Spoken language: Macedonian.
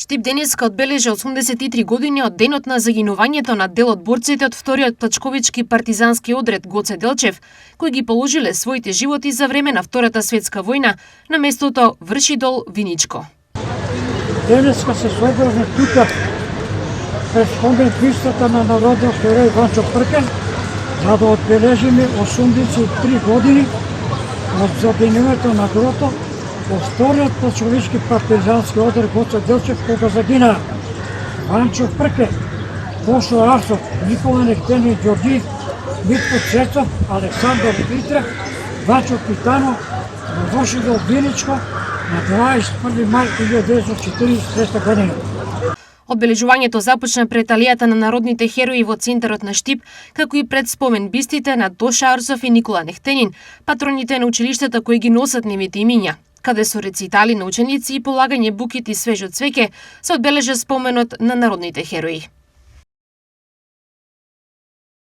Штип денеска одбележа 83 години од денот на загинувањето на дел од борците од вториот плачковички партизански одред Гоце Делчев, кои ги положиле своите животи за време на Втората светска војна на местото Вршидол, Виничко. Денеска се собраме тука пред спомен-пистата на народниот херој Ванчо Пркен, за да одбележиме 83 години од загинувањето на Грото во вториот плачковички партизански одред Гоце Делчев, кога загинаа Ванчо Пркен, Бошо Арсов, Никола Нехтени Ѓорѓиев, Митко Цецов, Александар Митрев, Вачо Питано, во Вршидол, Виничко на 21 мај 1943 година. Одбележувањето започна пред алијата на народните херои во центарот на Штип, како и пред спомен бистите на Тоша Арсов и Никола Нехтенин, патроните на училиштата кои ги носат нивните имиња, каде со рецитали на ученици и полагање букити свежо цвеќе се одбележа споменот на народните херои.